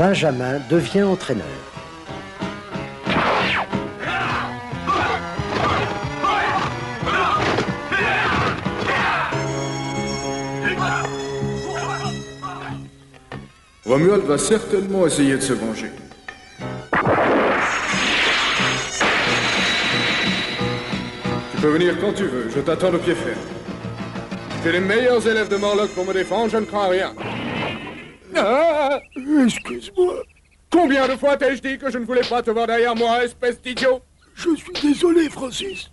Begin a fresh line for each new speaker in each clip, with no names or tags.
Benjamin devient entraîneur.
Romuald va certainement essayer de se venger. Tu peux venir quand tu veux, je t'attends de pied ferme. Tu es les meilleurs élèves de Morlock pour me défendre, je ne crains rien. Ah, excuse-moi. Combien de fois t'ai-je dit que je ne voulais pas te voir derrière moi, espèce d'idiot?
Je suis désolé, Francis.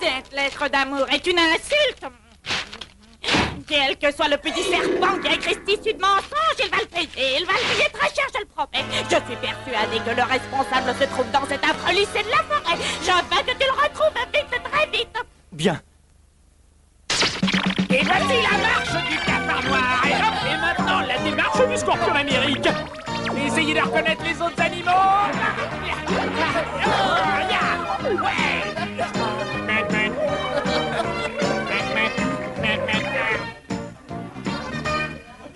Cette lettre d'amour est une insulte. Quel que soit le petit serpent qui a écrit cette issue de mensonge, il va le payer. Il va le payer très cher, je le promets. Je suis persuadée que le responsable se trouve dans cet affreux lycée de la forêt. Je veux que tu le retrouves vite, très vite.
Bien.
Et voici la marche du cafard noir. Et hop, et maintenant la démarche du scorpion amérique. Essayez de reconnaître les autres animaux.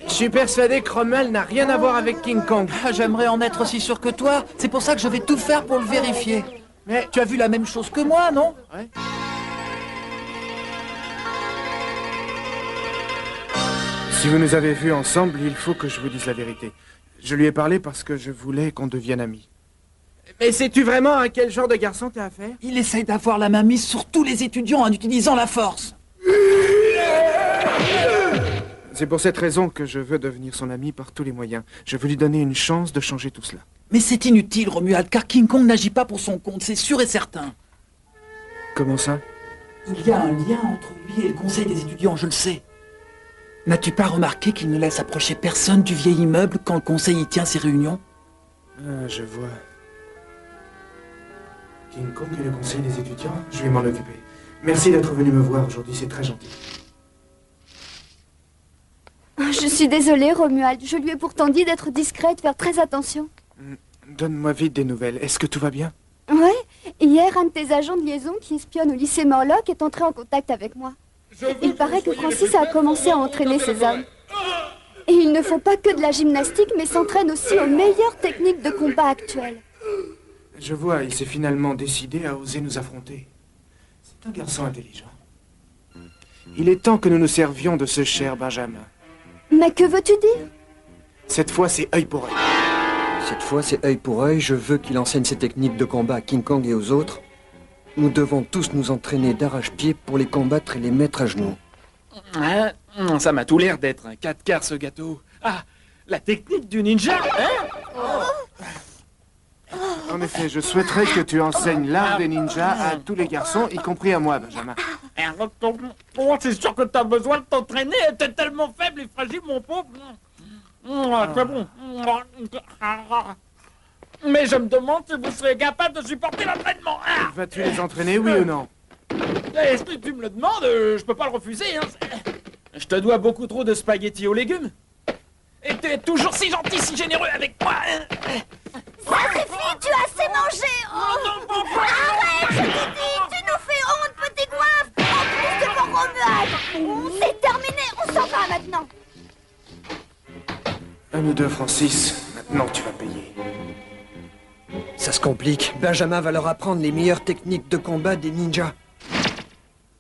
Je suis persuadé que Romuald n'a rien à voir avec King Kong.
J'aimerais en être aussi sûr que toi. C'est pour ça que je vais tout faire pour le vérifier. Mais tu as vu la même chose que moi, non?
Ouais. Si vous nous avez vus ensemble, il faut que je vous dise la vérité. Je lui ai parlé parce que je voulais qu'on devienne amis. Mais sais-tu vraiment à quel genre de garçon t'as affaire?
Il essaye d'avoir la main mise sur tous les étudiants en utilisant la force.
C'est pour cette raison que je veux devenir son ami par tous les moyens. Je veux lui donner une chance de changer tout cela.
Mais c'est inutile, Romuald, car King Kong n'agit pas pour son compte, c'est sûr et certain.
Comment ça?
Il y a un lien entre lui et le conseil des étudiants, je le sais. N'as-tu pas remarqué qu'il ne laisse approcher personne du vieil immeuble quand le conseil y tient ses réunions?
Ah, je vois. King Kong et le conseil des étudiants? Je vais m'en occuper. Merci d'être venu me voir aujourd'hui, c'est très gentil.
Je suis désolée, Romuald. Je lui ai pourtant dit d'être discret, de faire très attention.
Donne-moi vite des nouvelles. Est-ce que tout va bien?
Ouais. Hier, un de tes agents de liaison qui espionne au lycée Morlock est entré en contact avec moi. Il paraît que Francis a commencé à entraîner ses hommes. Et ils ne font pas que de la gymnastique, mais s'entraînent aussi aux meilleures techniques de combat actuelles.
Je vois, il s'est finalement décidé à oser nous affronter. C'est un garçon intelligent. Il est temps que nous nous servions de ce cher Benjamin.
Mais que veux-tu dire?
Cette fois, c'est œil pour œil.
Cette fois, c'est œil pour œil. Je veux qu'il enseigne ses techniques de combat à King Kong et aux autres. Nous devons tous nous entraîner d'arrache-pied pour les combattre et les mettre à genoux.
Ça m'a tout l'air d'être un 4 quarts ce gâteau. Ah, la technique du ninja, hein?
En effet, je souhaiterais que tu enseignes l'art des ninjas à tous les garçons, y compris à moi, Benjamin.
C'est sûr que t'as besoin de t'entraîner. T'es tellement faible et fragile, mon pauvre. C'est bon. Mais je me demande si vous serez capable de supporter l'entraînement.
Vas-tu les entraîner, oui ou non?
Est-ce que tu me le demandes? Je peux pas le refuser. Je te dois beaucoup trop de spaghettis aux légumes. Et t'es toujours si gentil, si généreux avec moi.
Ça suffit, tu as assez mangé. Arrête, je t'ai dit, tu nous fais honte, petit goinfre. En plus, c'est pour Romuald. C'est terminé, on s'en va maintenant.
À nous deux, Francis. Maintenant, tu vas payer.
Ça se complique. Benjamin va leur apprendre les meilleures techniques de combat des ninjas.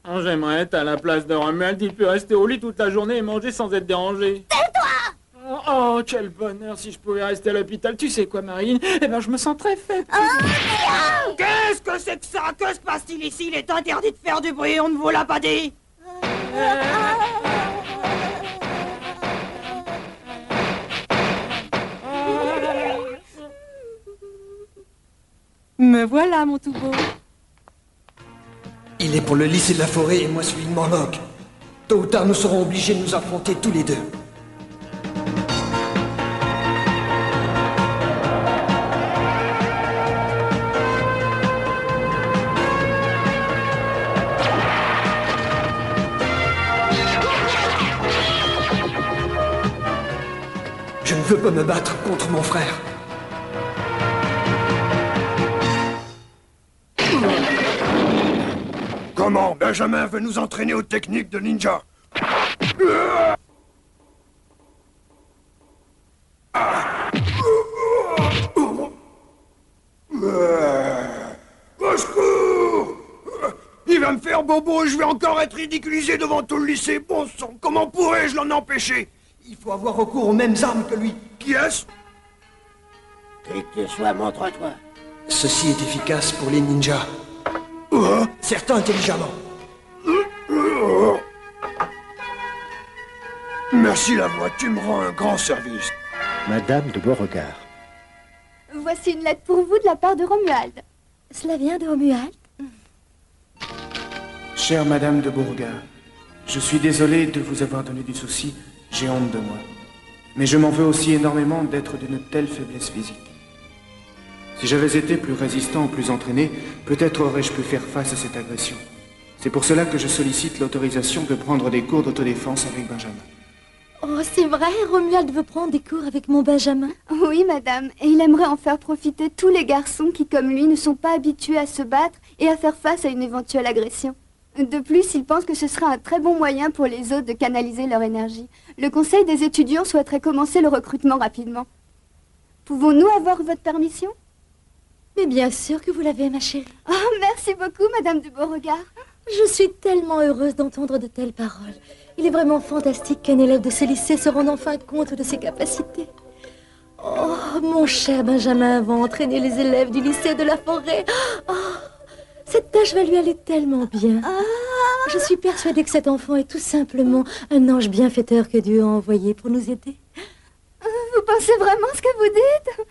J'aimerais être à la place de Romuald. Il peut rester au lit toute la journée et manger sans être dérangé.
Tais-toi!
Oh, quel bonheur si je pouvais rester à l'hôpital. Tu sais quoi, Marine? Eh ben, je me sens très faible.
Qu'est-ce que c'est que ça? Que se passe-t-il ici? Il est interdit de faire du bruit, on ne vous l'a pas dit.
Me voilà, mon tout beau.
Il est pour le lycée de la forêt et moi celui de Morlock. Tôt ou tard, nous serons obligés de nous affronter tous les deux. Je ne veux pas me battre contre mon frère.
Comment Benjamin veut nous entraîner aux techniques de ninja. Au secours! Il va me faire bobo et je vais encore être ridiculisé devant tout le lycée. Bon sang, comment pourrais-je l'en empêcher?
Il faut avoir recours aux mêmes armes que lui.
Qui est-ce?
Qui que tu sois, montre-toi.
Ceci est efficace pour les ninjas. Certains intelligemment.
Merci la voix, tu me rends un grand service.
Madame de Beauregard.
Voici une lettre pour vous de la part de Romuald.
Cela vient de Romuald?
Chère Madame de Beauregard, je suis désolé de vous avoir donné du souci, j'ai honte de moi. Mais je m'en veux aussi énormément d'être d'une telle faiblesse physique. Si j'avais été plus résistant ou plus entraîné, peut-être aurais-je pu faire face à cette agression. C'est pour cela que je sollicite l'autorisation de prendre des cours d'autodéfense avec Benjamin.
Oh, c'est vrai, Romuald veut prendre des cours avec mon Benjamin?
Oui, madame, et il aimerait en faire profiter tous les garçons qui, comme lui, ne sont pas habitués à se battre et à faire face à une éventuelle agression. De plus, il pense que ce sera un très bon moyen pour les autres de canaliser leur énergie. Le conseil des étudiants souhaiterait commencer le recrutement rapidement. Pouvons-nous avoir votre permission?
Mais bien sûr que vous l'avez, ma chérie.
Oh, merci beaucoup, madame de Beauregard.
Je suis tellement heureuse d'entendre de telles paroles. Il est vraiment fantastique qu'un élève de ce lycée se rende enfin compte de ses capacités. Oh, mon cher Benjamin va entraîner les élèves du lycée de la forêt. Oh, cette tâche va lui aller tellement bien. Je suis persuadée que cet enfant est tout simplement un ange bienfaiteur que Dieu a envoyé pour nous aider.
Vous pensez vraiment ce que vous dites?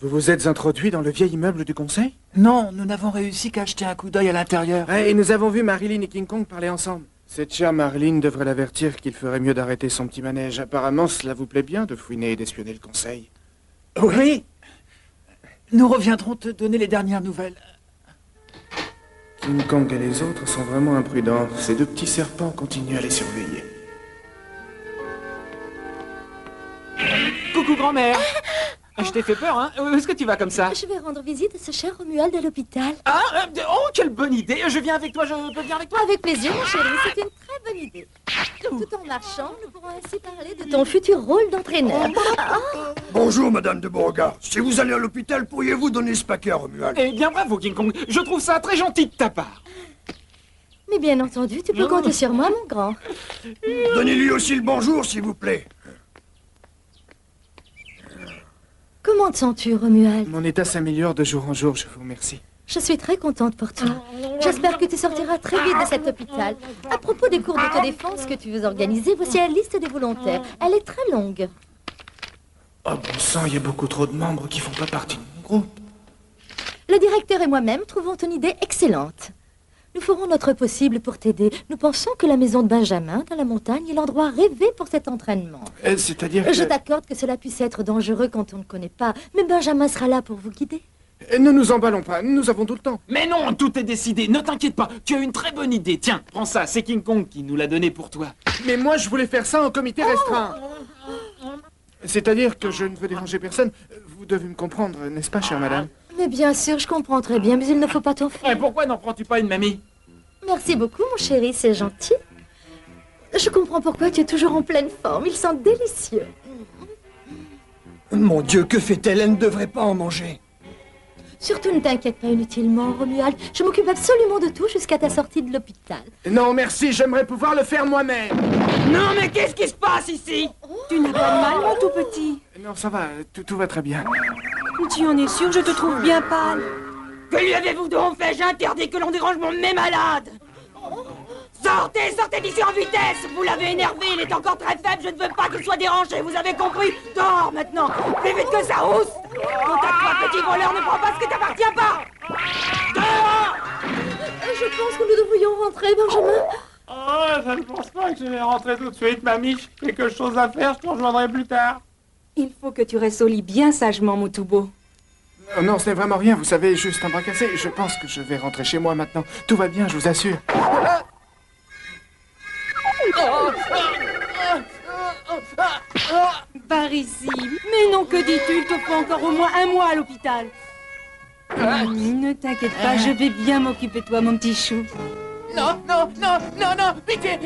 Vous vous êtes introduit dans le vieil immeuble du conseil?
Non, nous n'avons réussi qu'à jeter un coup d'œil à l'intérieur.
Et nous avons vu Marilyn et King Kong parler ensemble. Cette chère Marilyn devrait l'avertir qu'il ferait mieux d'arrêter son petit manège. Apparemment, cela vous plaît bien de fouiner et d'espionner le conseil.
Oui. Nous reviendrons te donner les dernières nouvelles.
King Kong et les autres sont vraiment imprudents. Ces deux petits serpents continuent à les surveiller.
Coucou, grand-mère. Je t'ai fait peur, hein? Où est-ce que tu vas comme ça?
Je vais rendre visite à ce cher Romuald à l'hôpital.
Oh, quelle bonne idée! Je viens avec toi, je peux venir avec toi?
Avec plaisir, mon chéri, c'est une très bonne idée. Tout en marchant, nous pourrons ainsi parler de ton futur rôle d'entraîneur.
Bonjour, madame de Beauregard. Si vous allez à l'hôpital, pourriez-vous donner ce paquet à Romuald?
Eh bien, bravo, King Kong. Je trouve ça très gentil de ta part.
Mais bien entendu, tu peux compter sur moi, mon grand.
Donnez-lui aussi le bonjour, s'il vous plaît.
Comment te sens-tu, Romuald?
Mon état s'améliore de jour en jour, je vous remercie.
Je suis très contente pour toi. J'espère que tu sortiras très vite de cet hôpital. À propos des cours d'autodéfense que tu veux organiser, voici la liste des volontaires. Elle est très longue.
Oh bon sang, il y a beaucoup trop de membres qui font pas partie de mon groupe.
Le directeur et moi-même trouvons ton idée excellente. Nous ferons notre possible pour t'aider. Nous pensons que la maison de Benjamin, dans la montagne, est l'endroit rêvé pour cet entraînement.
C'est-à-dire que...
Je t'accorde que cela puisse être dangereux quand on ne connaît pas, mais Benjamin sera là pour vous guider.
Ne nous emballons pas, nous avons tout le temps.
Mais non, tout est décidé, ne t'inquiète pas. Tu as une très bonne idée. Tiens, prends ça, c'est King Kong qui nous l'a donné pour toi.
Mais moi, je voulais faire ça en comité restreint. C'est-à-dire que je ne veux déranger personne. Vous devez me comprendre, n'est-ce pas, chère madame?
Mais bien sûr, je comprends très bien, mais il ne faut pas t'en faire.
Et pourquoi n'en prends-tu pas une mamie?
Merci beaucoup, mon chéri, c'est gentil. Je comprends pourquoi tu es toujours en pleine forme. Ils sont délicieux.
Mon Dieu, que fait-elle? Elle ne devrait pas en manger.
Surtout ne t'inquiète pas inutilement, Romuald. Je m'occupe absolument de tout jusqu'à ta sortie de l'hôpital.
Non, merci, j'aimerais pouvoir le faire moi-même.
Non, mais qu'est-ce qui se passe ici?
Tu n'as pas de mal, mon tout petit?
Non, ça va, tout va très bien.
Tu en es sûr? Je te trouve bien pâle.
Que lui avez-vous donc fait? J'interdis que l'on dérange mon mes malades. Sortez, sortez d'ici en vitesse. Vous l'avez énervé, il est encore très faible. Je ne veux pas qu'il soit dérangé, vous avez compris? Dors maintenant, plus vite que ça rousse. Quant à toi, petit voleur, ne prends pas ce qui t'appartient pas. Dehors!
Je pense que nous devrions rentrer, Benjamin.
Oh, je ne pense pas que je vais rentrer tout de suite, mamie. J'ai quelque chose à faire, je te rejoindrai plus tard.
Il faut que tu restes au lit bien sagement, Moutoubo.
Non, ce n'est vraiment rien, vous savez, juste un bras cassé. Je pense que je vais rentrer chez moi maintenant. Tout va bien, je vous assure.
Par ici. Mais non, que dis-tu? Il te faut encore au moins un mois à l'hôpital. Ne t'inquiète pas, je vais bien m'occuper de toi, mon petit chou.
Non, non, non, non, non, pitié.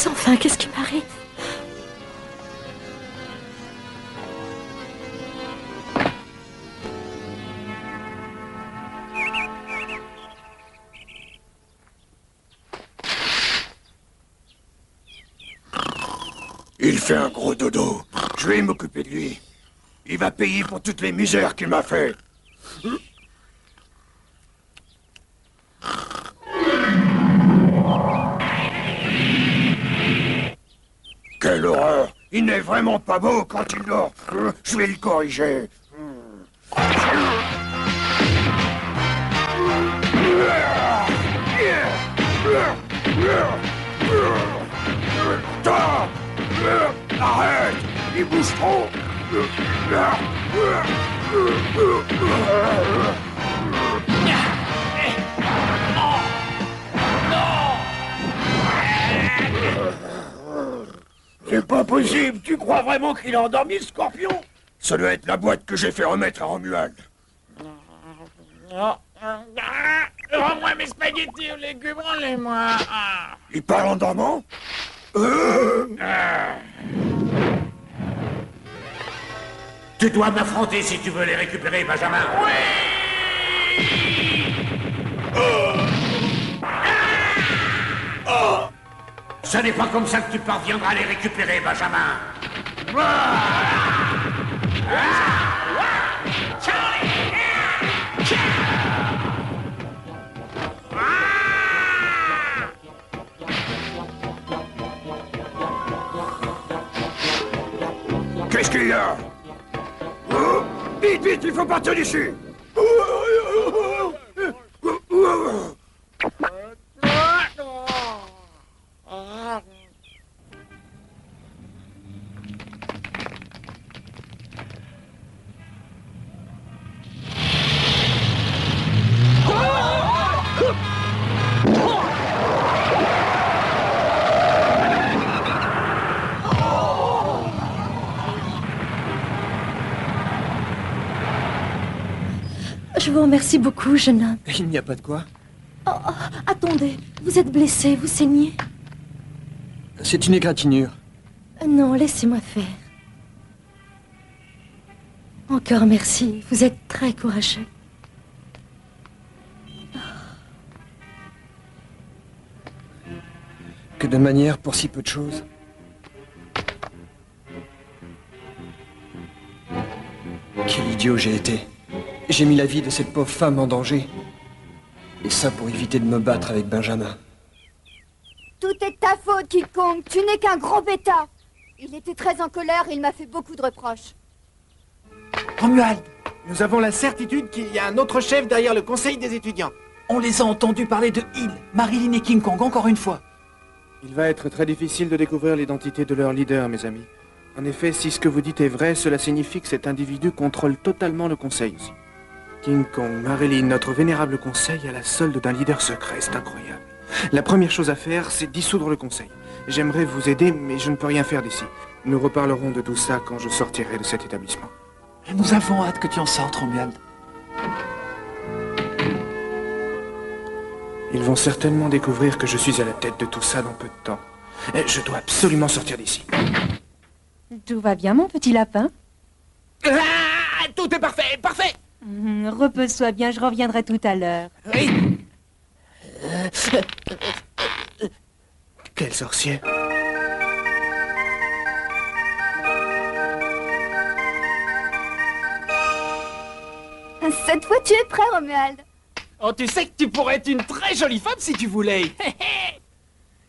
Enfin, qu'est-ce qui m'arrive?
Il fait un gros dodo. Je vais m'occuper de lui. Il va payer pour toutes les misères qu'il m'a fait. Quelle horreur! Il n'est vraiment pas beau quand il dort. Je vais le corriger. Toi! Arrête! Il bouge trop! C'est pas possible! Tu crois vraiment qu'il a endormi le scorpion? Ça doit être la boîte que j'ai fait remettre à Romuald.
Rends-moi mes spaghettis aux légumes, rends-les-moi.
Il parle en dormant?
Tu dois m'affronter si tu veux les récupérer, Benjamin.
Oui!
Ce n'est pas comme ça que tu parviendras à les récupérer, Benjamin.
Qu'est-ce qu'il y a? Vite, vite, il faut partir d'ici!
Je vous remercie beaucoup, jeune homme.
Il n'y a pas de quoi.
Oh, attendez, vous êtes blessé, vous saignez?
C'est une égratignure.
Non, laissez-moi faire. Encore merci, vous êtes très courageux.
Que de manière pour si peu de choses. Quel idiot j'ai été. J'ai mis la vie de cette pauvre femme en danger. Et ça pour éviter de me battre avec Benjamin.
Tout est ta faute, King Kong. Tu n'es qu'un gros bêta. Il était très en colère et il m'a fait beaucoup de reproches.
Romuald, nous avons la certitude qu'il y a un autre chef derrière le conseil des étudiants.
On les a entendus parler de Hill, Marilyn et King Kong encore une fois.
Il va être très difficile de découvrir l'identité de leur leader, mes amis. En effet, si ce que vous dites est vrai, cela signifie que cet individu contrôle totalement le conseil aussi. King Kong, Marilyn, notre vénérable conseil a la solde d'un leader secret, c'est incroyable. La première chose à faire, c'est dissoudre le conseil. J'aimerais vous aider, mais je ne peux rien faire d'ici. Nous reparlerons de tout ça quand je sortirai de cet établissement.
Nous avons hâte que tu en sortes, Romuald.
Ils vont certainement découvrir que je suis à la tête de tout ça dans peu de temps. Je dois absolument sortir d'ici.
Tout va bien, mon petit lapin?
Tout est parfait, parfait!
Repose-toi bien, je reviendrai tout à l'heure.
Oui.
Quel sorcier!
Cette fois, tu es prêt, Romuald?
Oh, tu sais que tu pourrais être une très jolie femme si tu voulais.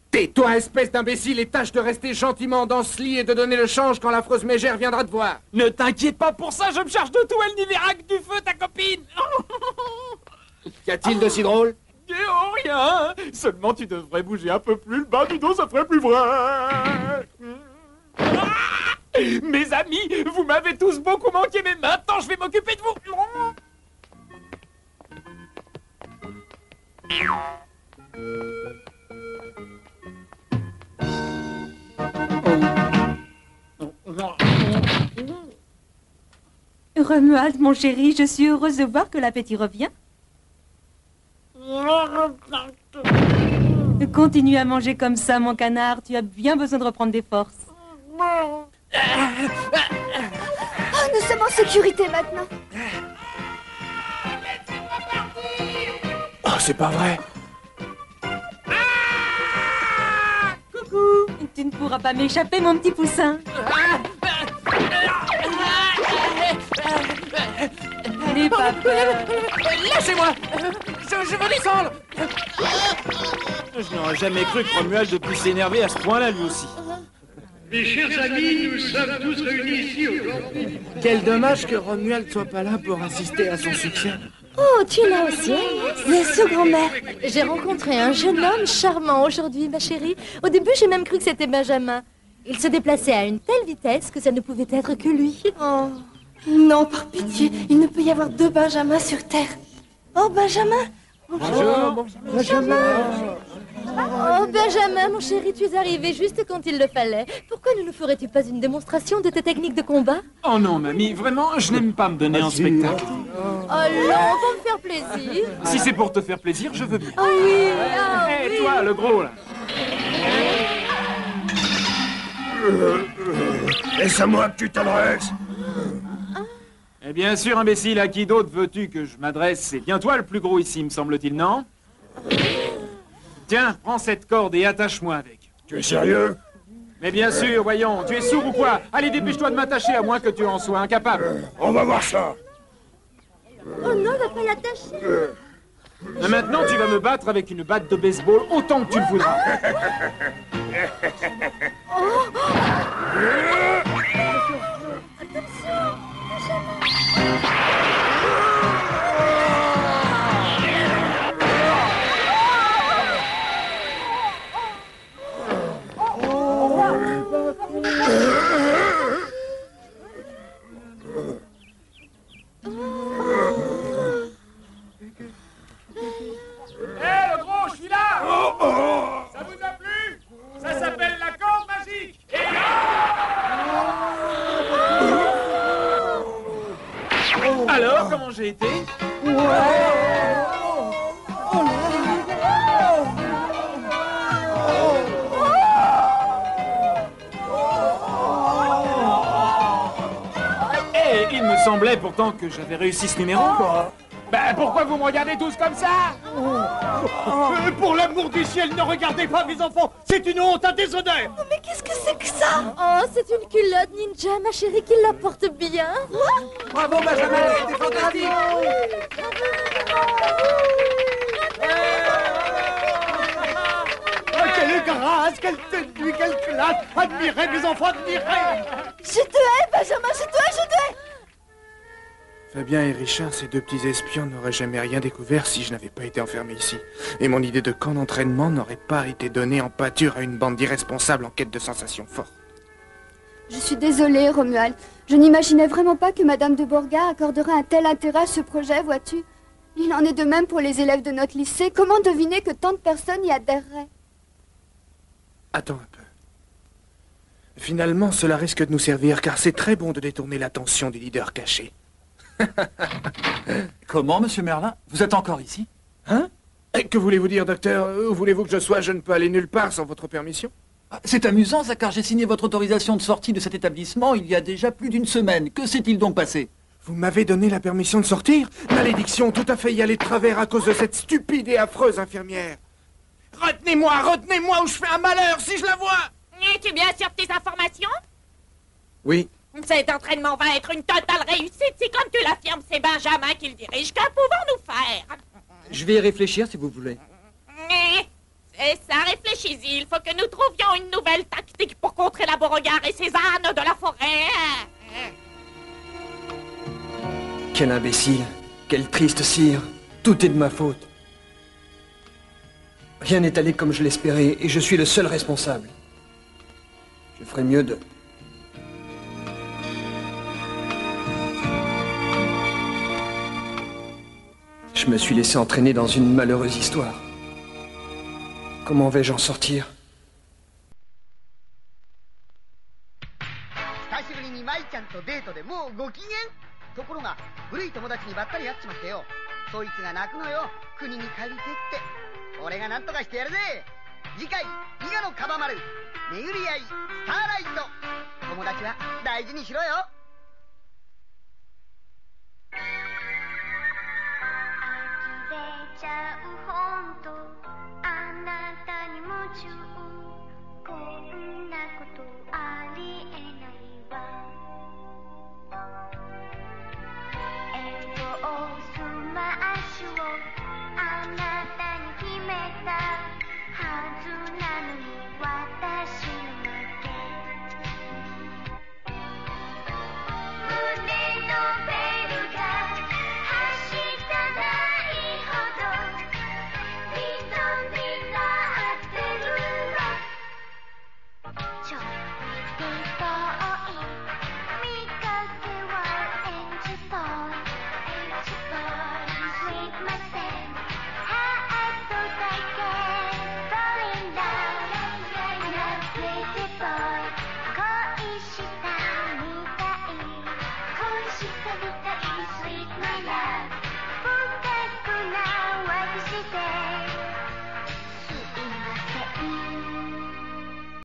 Tais-toi, espèce d'imbécile, et tâche de rester gentiment dans ce lit et de donner le change quand l'affreuse mégère viendra te voir. Ne t'inquiète pas pour ça, je me charge de tout, elle n'y verra que du feu, ta copine. Qu'y a-t-il de si drôle? Oh, rien. Seulement, tu devrais bouger un peu plus le bas du dos, ça ferait plus vrai. Mes amis, vous m'avez tous beaucoup manqué, mais maintenant je vais m'occuper de vous.
Romuald, mon chéri, je suis heureuse de voir que l'appétit revient. Continue à manger comme ça, mon canard. Tu as bien besoin de reprendre des forces.
Oh, nous sommes en sécurité maintenant.
Oh, c'est pas vrai.
Coucou. Tu ne pourras pas m'échapper, mon petit poussin. N'aie pas peur.
Lâchez-moi. Je veux descendre. Je n'aurais jamais cru que Romuald puisse s'énerver à ce point-là, lui aussi.
Mes chers amis, nous sommes tous réunis ici aujourd'hui.
Quel dommage que Romuald soit pas là pour assister à son succès.
Oh, tu es là aussi, bien sûr, grand-mère. J'ai rencontré un jeune homme charmant aujourd'hui, ma chérie. Au début, j'ai même cru que c'était Benjamin. Il se déplaçait à une telle vitesse que ça ne pouvait être que lui.
Oh, non, par pitié, il ne peut y avoir deux Benjamins sur Terre. Oh, Benjamin.
Bonjour.
Benjamin.
Oh, Benjamin, mon chéri, tu es arrivé juste quand il le fallait. Pourquoi ne nous ferais-tu pas une démonstration de tes techniques de combat?
Oh non, mamie, vraiment, je n'aime pas me donner en spectacle.
Oh non, pour me faire plaisir.
Si c'est pour te faire plaisir, je veux bien.
Oh oui,
Hé, toi, le gros, là.
Est-ce à moi que tu t'adresses?
Eh bien sûr, imbécile, à qui d'autre veux-tu que je m'adresse? C'est bien toi le plus gros ici, me semble-t-il, non? Tiens, prends cette corde et attache-moi avec.
Tu es sérieux?
Mais bien sûr, voyons, tu es sourd ou quoi? Allez, dépêche-toi de m'attacher, à moins que tu en sois incapable.
On va voir ça.
Oh non, il va pas l'attacher.
Et maintenant, tu vas me battre avec une batte de baseball autant que tu le voudras. Alors, comment j'ai été? Et il me semblait pourtant que j'avais réussi ce numéro. Ben, pourquoi vous me regardez tous comme ça?
Pour l'amour du ciel, ne regardez pas mes enfants. C'est une honte, un déshonneur.
Oh, mais qu'est-ce que c'est que ça? Oh, c'est une culotte ninja, ma chérie, qui la porte bien.
Bravo, Benjamin, c'était fantastique.
Quelle grâce, quelle tenue, quelle classe. Admirez, mes enfants, admirez.
Je te hais, Benjamin, je te hais, je te hais.
Fabien et Richard, ces deux petits espions, n'auraient jamais rien découvert si je n'avais pas été enfermé ici. Et mon idée de camp d'entraînement n'aurait pas été donnée en pâture à une bande d'irresponsables en quête de sensations fortes.
Je suis désolée, Romuald. Je n'imaginais vraiment pas que Madame de Borga accorderait un tel intérêt à ce projet, vois-tu. Il en est de même pour les élèves de notre lycée. Comment deviner que tant de personnes y adhéreraient?
Attends un peu. Finalement, cela risque de nous servir, car c'est très bon de détourner l'attention du leader caché.
Comment, monsieur Merlin? Vous êtes encore ici?
Hein? Que voulez-vous dire, docteur? Où voulez-vous que je sois? Je ne peux aller nulle part sans votre permission.
C'est amusant, ça, car j'ai signé votre autorisation de sortie de cet établissement il y a déjà plus d'une semaine. Que s'est-il donc passé?
Vous m'avez donné la permission de sortir? Malédiction, tout à fait y aller de travers à cause de cette stupide et affreuse infirmière. Retenez-moi ou je fais un malheur si je la vois!
Es-tu bien sûr de tes informations?
Oui.
Cet entraînement va être une totale réussite. Si, comme tu l'affirmes, c'est Benjamin qui le dirige, que pouvons-nous faire?
Je vais y réfléchir si vous voulez.
Mais c'est ça, réfléchis-y. Il faut que nous trouvions une nouvelle tactique pour contrer la Beauregard et ses ânes de la forêt.
Quel imbécile. Quel triste cire. Tout est de ma faute. Rien n'est allé comme je l'espérais et je suis le seul responsable. Je ferais mieux de Je me suis laissé entraîner dans une malheureuse histoire. Comment vais-je en sortir?
久しぶりに舞ちゃんとデートでもうご機嫌。ところが古い友達にばったり会っちまってよ。そいつが泣くのよ。国に帰りてって。俺が何とかしてやるぜ。次回伊賀のカバ丸巡り合いスターライト。友達は大事にしろよ。呆れちゃう